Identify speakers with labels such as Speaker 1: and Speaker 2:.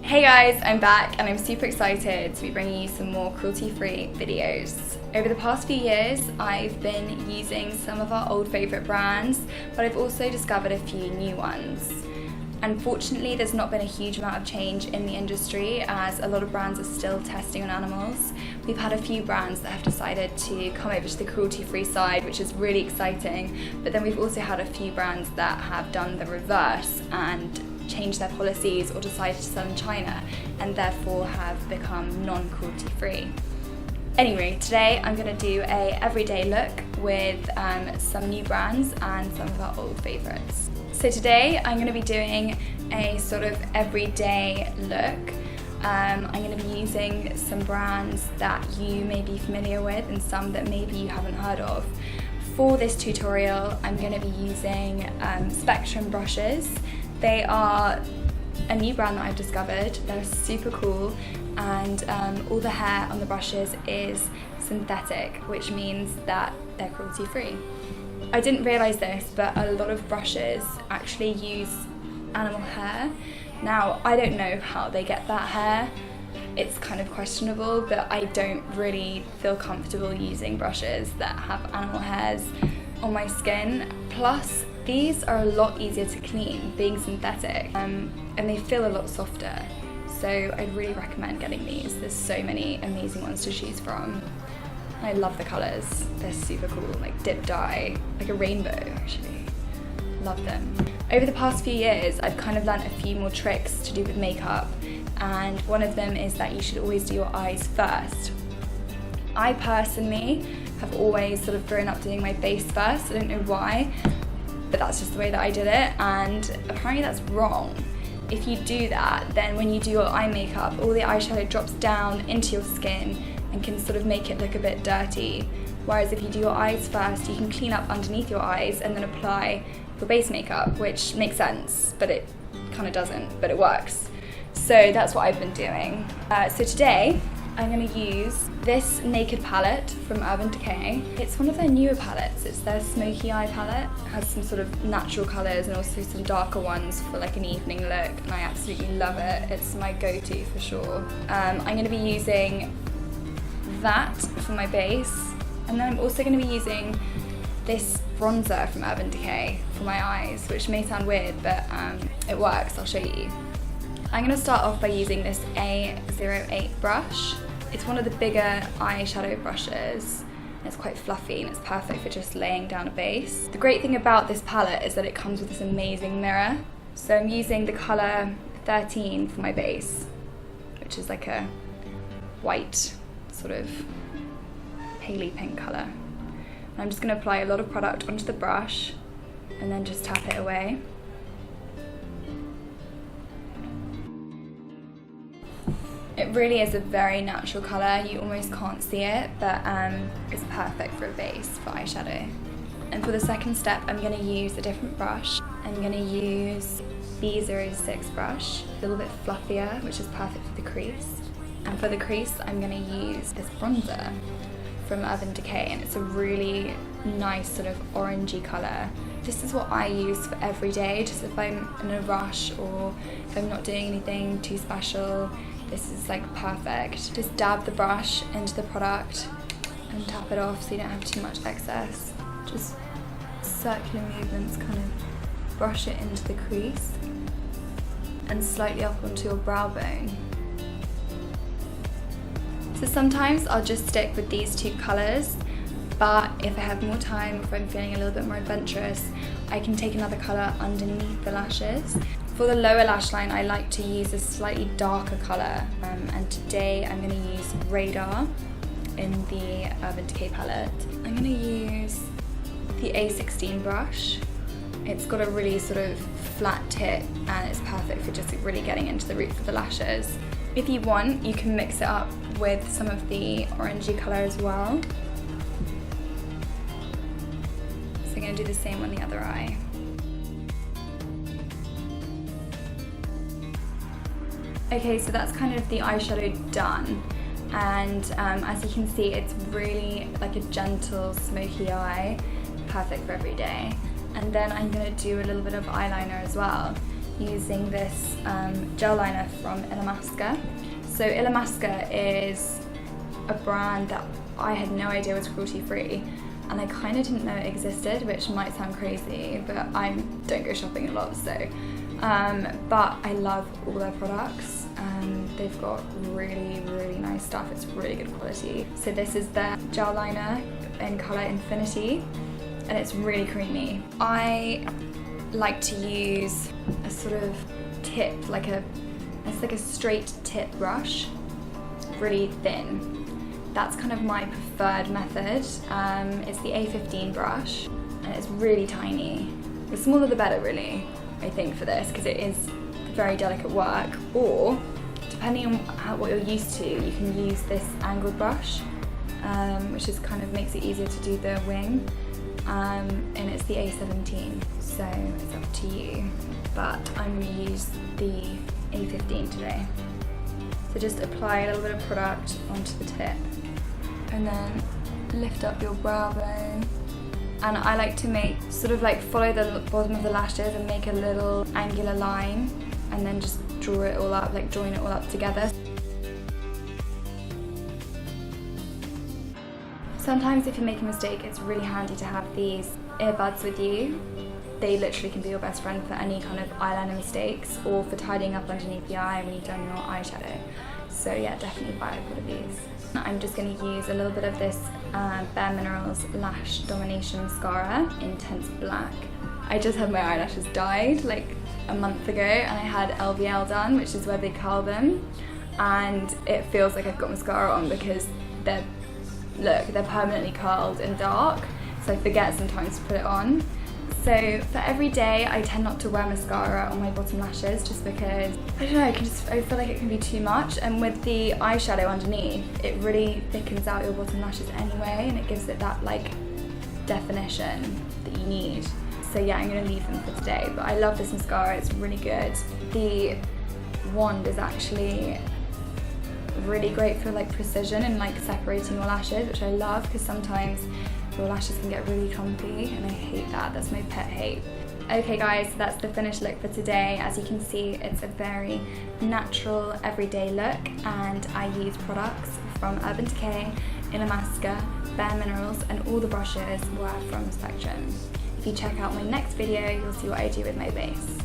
Speaker 1: Hey guys, I'm back and I'm super excited to be bringing you some more cruelty-free videos. Over the past few years, I've been using some of our old favourite brands, but I've also discovered a few new ones. Unfortunately, there's not been a huge amount of change in the industry as a lot of brands are still testing on animals. We've had a few brands that have decided to come over to the cruelty-free side, which is really exciting, but then we've also had a few brands that have done the reverse and changed their policies or decided to sell in China and therefore have become non-cruelty free. Anyway, today I'm going to do a everyday look with some new brands and some of our old favourites. So today I'm going to be doing a sort of everyday look. I'm going to be using some brands that you may be familiar with and some that maybe you haven't heard of. For this tutorial I'm going to be using Spectrum brushes. They are a new brand that I've discovered. They're super cool and all the hair on the brushes is synthetic, which means that they're cruelty free. I didn't realise this, but a lot of brushes actually use animal hair. Now, I don't know how they get that hair. It's kind of questionable, but I don't really feel comfortable using brushes that have animal hairs on my skin. Plus, these are a lot easier to clean, being synthetic, and they feel a lot softer. So I'd really recommend getting these. There's so many amazing ones to choose from. I love the colours. They're super cool, like dip dye, like a rainbow actually. Love them. Over the past few years, I've kind of learnt a few more tricks to do with makeup, and one of them is that you should always do your eyes first. I personally have always sort of grown up doing my face first. I don't know why, but that's just the way that I did it, and apparently that's wrong. If you do that, then when you do your eye makeup, all the eyeshadow drops down into your skin and can sort of make it look a bit dirty. Whereas if you do your eyes first, you can clean up underneath your eyes and then apply your base makeup, which makes sense, but it kind of doesn't, but it works. So that's what I've been doing. So today, I'm going to use this Naked palette from Decay. It's one of their newer palettes. It's their smoky eye palette. It has some sort of natural colours and also some darker ones for like an evening look, and I absolutely love it. It's my go-to for sure. I'm going to be using that for my base, and then I'm also going to be using this bronzer from Decay for my eyes, which may sound weird, but it works. I'll show you. I'm going to start off by using this A08 brush. It's one of the bigger eyeshadow brushes. It's quite fluffy and it's perfect for just laying down a base. The great thing about this palette is that it comes with this amazing mirror. So I'm using the colour 13 for my base, which is like a white, sort of paley pink colour. And I'm just going to apply a lot of product onto the brush and then just tap it away. It really is a very natural colour, you almost can't see it, but it's perfect for a base for eyeshadow. And for the second step, I'm going to use a different brush. I'm going to use B06 brush, a little bit fluffier, which is perfect for the crease. And for the crease, I'm going to use this bronzer from Decay, and it's a really nice sort of orangey colour. This is what I use for every day, just if I'm in a rush or if I'm not doing anything too special. This is like perfect. Just dab the brush into the product and tap it off so you don't have too much excess. Just circular movements, kind of brush it into the crease and slightly up onto your brow bone. So sometimes I'll just stick with these two colours, but if I have more time, if I'm feeling a little bit more adventurous, I can take another colour underneath the lashes. For the lower lash line, I like to use a slightly darker colour, and today I'm going to use Radar in the Decay palette. I'm going to use the A16 brush. It's got a really sort of flat tip and it's perfect for just really getting into the roots of the lashes. If you want, you can mix it up with some of the orangey colour as well. So I'm going to do the same on the other eye. Okay, so that's kind of the eyeshadow done, and as you can see, it's really like a gentle smoky eye, perfect for every day. And then I'm going to do a little bit of eyeliner as well. using this gel liner from Illamasqua. So Illamasqua is a brand that I had no idea was cruelty free, and I kind of didn't know it existed, which might sound crazy, but I don't go shopping a lot, so but I love all their products. They've got really, really nice stuff. It's really good quality. So this is their gel liner in colour Infinity, and it's really creamy. I like to use a sort of tip, it's like a straight tip brush, really thin. That's kind of my preferred method. It's the A15 brush, and it's really tiny. The smaller the better, really, I think, for this, because it is very delicate work. Or, depending on what you're used to, you can use this angled brush, which is kind of makes it easier to do the wing. And it's the A17, so it's up to you. But I'm going to use the A15 today. So just apply a little bit of product onto the tip, and then lift up your brow bone. And I like to make, sort of like follow the bottom of the lashes and make a little angular line, and then just draw it all up, like join it all up together. Sometimes if you make a mistake, it's really handy to have these earbuds with you. They literally can be your best friend for any kind of eyeliner mistakes, or for tidying up underneath the eye when you've done your eyeshadow. So yeah, definitely buy one of these. I'm just going to use a little bit of this Bare Minerals Lash Domination Mascara, Intense Black. I just had my eyelashes dyed like a month ago, and I had LVL done, which is where they curl them, and it feels like I've got mascara on because they're permanently curled and dark, so I forget sometimes to put it on. So for every day, I tend not to wear mascara on my bottom lashes, just because, I don't know, I feel like it can be too much, and with the eyeshadow underneath, it really thickens out your bottom lashes anyway, and it gives it that like definition that you need. So yeah, I'm going to leave them for today, but I love this mascara, it's really good. The wand is actually really great for like precision and like separating your lashes, which I love, because sometimes your lashes can get really clumpy, and I hate that. That's my pet hate. Okay guys, so that's the finished look for today. As you can see, it's a very natural, everyday look, and I use products from Urban Decay, Illamasqua, Bare Minerals, and all the brushes were from Spectrum. If you check out my next video, you'll see what I do with my base.